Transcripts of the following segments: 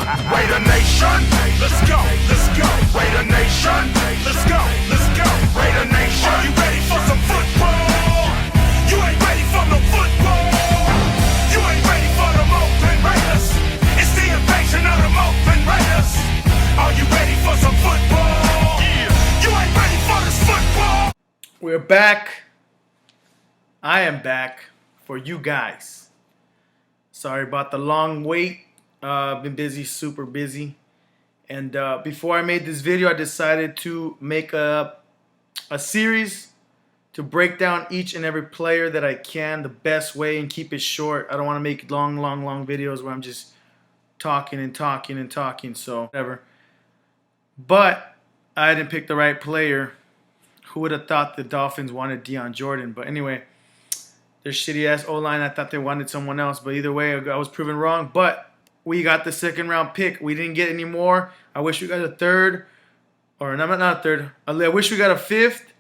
Raider Nation, let's go, let's go. Raider Nation, let's go, let's go. Raider Nation, are you ready for some football? You ain't ready for no football. You ain't ready for the Oakland Raiders. It's the invasion of the Oakland Raiders. Are you ready for some football? You ain't ready for this football. We're back. I am back for you guys. Sorry about the long wait. I've been busy, super busy. And before I made this video, I decided to make a series to break down each and every player that I can the best way and keep it short. I don't want to make long videos where I'm just talking and talking and talking, so whatever. But I didn't pick the right player. Who would have thought the Dolphins wanted Deion Jordan? But anyway, their shitty-ass O-line, I thought they wanted someone else. But either way, I was proven wrong. But we got the second-round pick. We didn't get any more. I wish we got a third. Or not a third. I wish we got a fifth.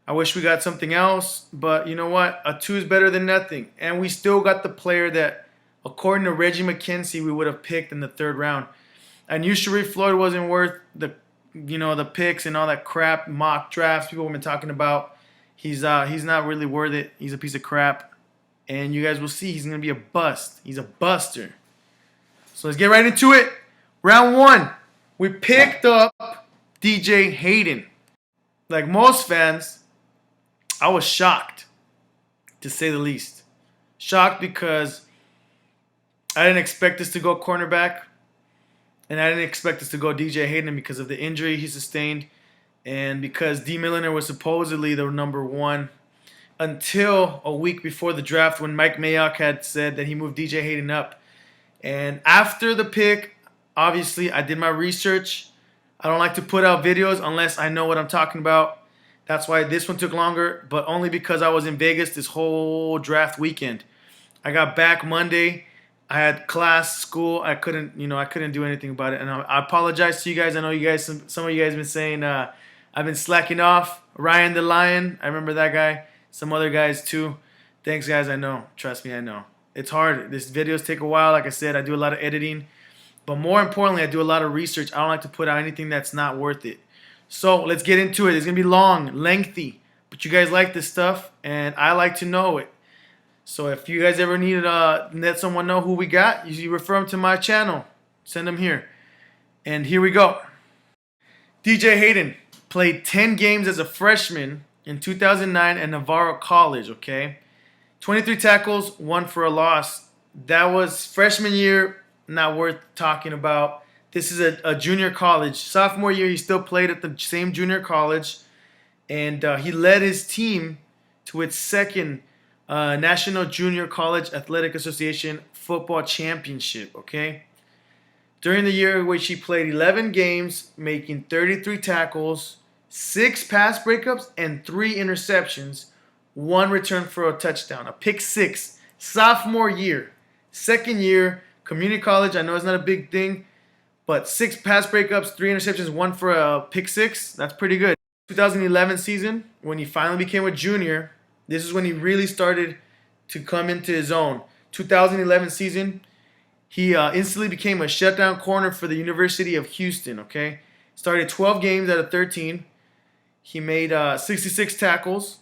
I wish we got something else. But you know what? A 2 is better than nothing. And we still got the player that, according to Reggie McKenzie, we would have picked in the third round. I knew Sharif Floyd wasn't worth the picks and all that crap, mock drafts people have been talking about. He's not really worth it. He's a piece of crap. And you guys will see he's going to be a bust. He's a buster. So let's get right into it. Round 1, we picked up DJ Hayden. Like most fans, I was shocked, to say the least. Shocked because I didn't expect us to go cornerback. And I didn't expect us to go DJ Hayden because of the injury he sustained. And because D. Milliner was supposedly the number 1 until a week before the draft when Mike Mayock had said that he moved DJ Hayden up. And after the pick, obviously, I did my research. I don't like to put out videos unless I know what I'm talking about. That's why this one took longer, but only because I was in Vegas this whole draft weekend. I got back Monday. I had class, school. I couldn't do anything about it. And I apologize to you guys. I know you guys, some of you guys have been saying I've been slacking off. Ryan the Lion, I remember that guy. Some other guys too. Thanks, guys. I know. Trust me, I know. It's hard. These videos take a while. Like I said, I do a lot of editing. But more importantly, I do a lot of research. I don't like to put out anything that's not worth it. So let's get into it. It's going to be long, lengthy. But you guys like this stuff, and I like to know it. So if you guys ever need to let someone know who we got, you refer them to my channel. Send them here. And here we go. DJ Hayden played 10 games as a freshman in 2009 at Navarro College, okay? 23 tackles, 1 for a loss. That was freshman year, not worth talking about. This is a junior college. Sophomore year, he still played at the same junior college. And he led his team to its second National Junior College Athletic Association Football Championship, okay? During the year in which he played 11 games, making 33 tackles, 6 pass breakups, and 3 interceptions, 1 return for a touchdown, a pick 6. Sophomore year. Second year, community college, I know it's not a big thing, but 6 pass breakups, 3 interceptions, 1 for a pick 6. That's pretty good. 2011 season, when he finally became a junior, this is when he really started to come into his own. 2011 season, he instantly became a shutdown corner for the University of Houston, okay? Started 12 games out of 13. He made 66 tackles.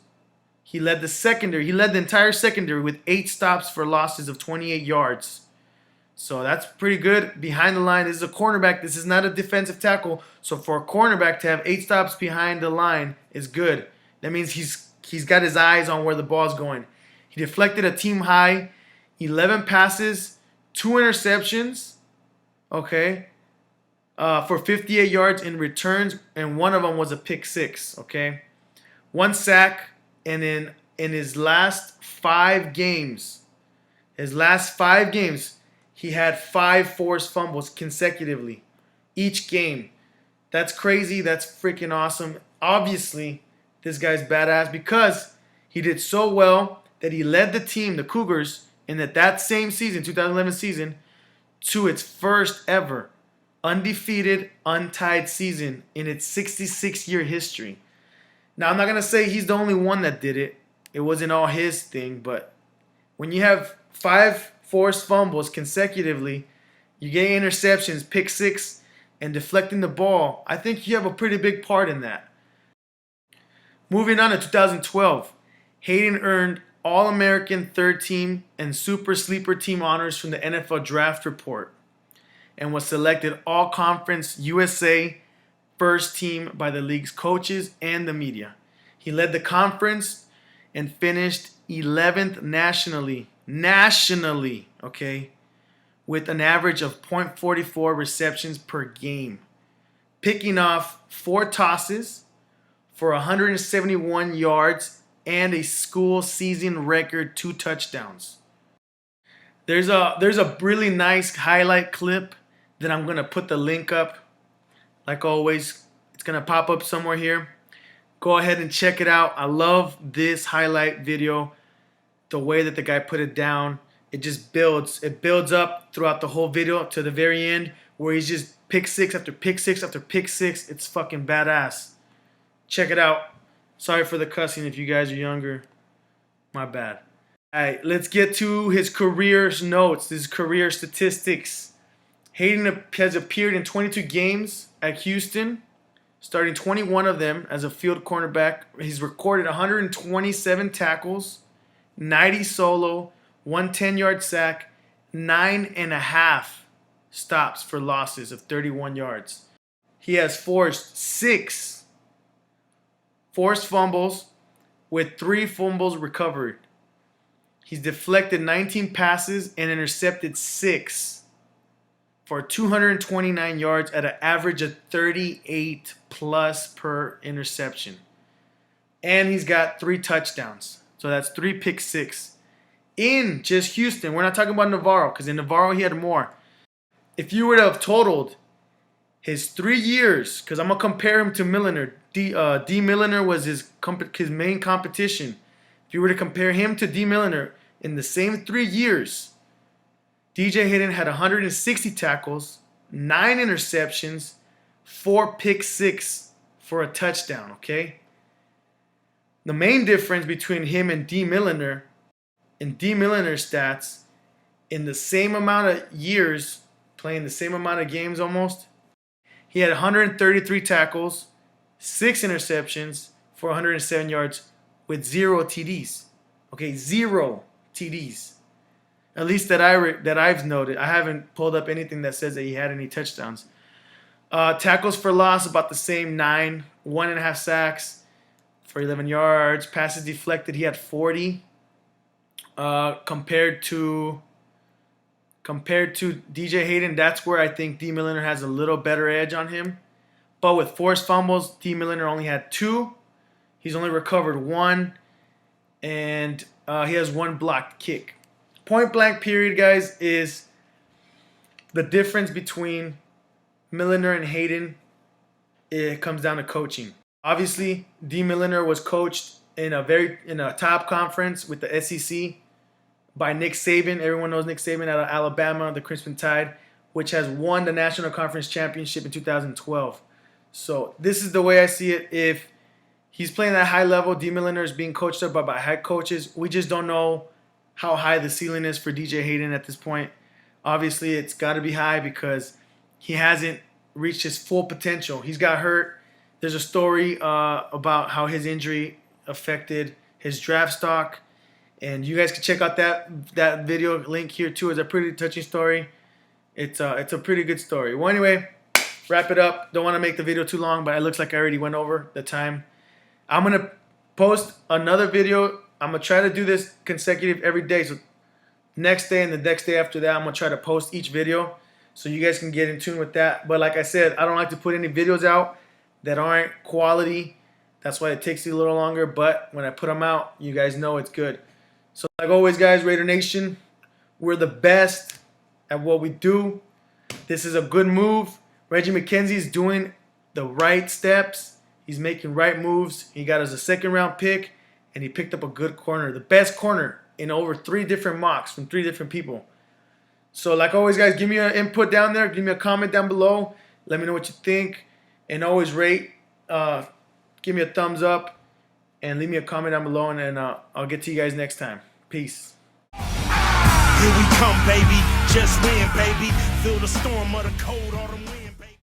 He led the secondary. He led the entire secondary with 8 stops for losses of 28 yards. So that's pretty good. Behind the line, this is a cornerback. This is not a defensive tackle. So for a cornerback to have 8 stops behind the line is good. That means he's got his eyes on where the ball's going. He deflected a team high 11 passes, 2 interceptions, okay, for 58 yards in returns, and 1 of them was a pick 6, okay. 1 sack, and in his last 5 games, he had 5 forced fumbles consecutively each game. That's crazy. That's freaking awesome. Obviously, this guy's badass because he did so well that he led the team, the Cougars, in that same season, 2011 season, to its first ever undefeated, untied season in its 66-year history. Now, I'm not going to say he's the only one that did it. It wasn't all his thing, but when you have 5 forced fumbles consecutively, You getting interceptions, pick six, and deflecting the ball. I think you have a pretty big part in that. Moving on to 2012, Hayden earned All-American Third Team and Super Sleeper Team honors from the NFL Draft Report and was selected All-Conference USA First Team by the league's coaches and the media. He led the conference and finished 11th nationally, okay, with an average of .44 receptions per game, picking off 4 tosses for 171 yards and a school season record 2 touchdowns. There's a really nice highlight clip that I'm going to put the link up. Like always, it's going to pop up somewhere here. Go ahead and check it out. I love this highlight video. The way that the guy put it down, it just builds. It builds up throughout the whole video to the very end where he's just pick six after pick six after pick six. It's fucking badass. Check it out. Sorry for the cussing if you guys are younger. My bad. Alright, let's get to his career notes, his career statistics. Hayden has appeared in 22 games at Houston, starting 21 of them as a field cornerback. He's recorded 127 tackles, 90 solo, 1 10-yard sack, 9.5 stops for losses of 31 yards. He has forced 6 forced fumbles with 3 fumbles recovered. He's deflected 19 passes and intercepted 6 for 229 yards at an average of 38 plus per interception. And he's got 3 touchdowns. So that's 3 pick six in just Houston. We're not talking about Navarro, because in Navarro he had more. If you were to have totaled his 3 years, because I'm going to compare him to Milliner. D. Milliner was his main competition. If you were to compare him to D. Milliner in the same 3 years, DJ Hayden had 160 tackles, 9 interceptions, 4 pick six for a touchdown, okay? The main difference between him and D. Milliner, in D. Milliner's stats, in the same amount of years, playing the same amount of games almost, he had 133 tackles, 6 interceptions for 107 yards with 0 TDs. Okay, 0 TDs. At least that I've noted. I haven't pulled up anything that says that he had any touchdowns. Tackles for loss, about the same, 9. 1.5 sacks for 11 yards. Passes deflected, he had 40. Compared to DJ Hayden, that's where I think D. Milliner has a little better edge on him. But with forced fumbles, D. Milliner only had 2. He's only recovered 1. And he has 1 blocked kick. Point blank period, guys, is the difference between Milliner and Hayden. It comes down to coaching. Obviously, D. Milliner was coached in a top conference with the SEC by Nick Saban. Everyone knows Nick Saban out of Alabama, the Crimson Tide, which has won the National Conference Championship in 2012. So this is the way I see it. If he's playing at a high level, D. Milliner is being coached up by head coaches. We just don't know how high the ceiling is for DJ Hayden at this point. Obviously, it's got to be high because he hasn't reached his full potential. He's got hurt. There's a story about how his injury affected his draft stock. And you guys can check out that video link here too. It's a pretty touching story. It's a pretty good story. Well, anyway, wrap it up. Don't want to make the video too long, but it looks like I already went over the time. I'm going to post another video. I'm going to try to do this consecutive every day. So next day and the next day after that, I'm going to try to post each video so you guys can get in tune with that. But like I said, I don't like to put any videos out that aren't quality. That's why it takes you a little longer. But when I put them out, you guys know it's good. So like always, guys, Raider Nation, we're the best at what we do. This is a good move. Reggie McKenzie's doing the right steps. He's making right moves. He got us a 2nd-round pick, and he picked up a good corner, the best corner in over 3 different mocks from 3 different people. So like always, guys, give me an input down there. Give me a comment down below. Let me know what you think. And always rate. Give me a thumbs up. And leave me a comment down below. And I'll get to you guys next time. Peace. Here we come, baby. just win, baby. Feel the storm of the cold autumn wind.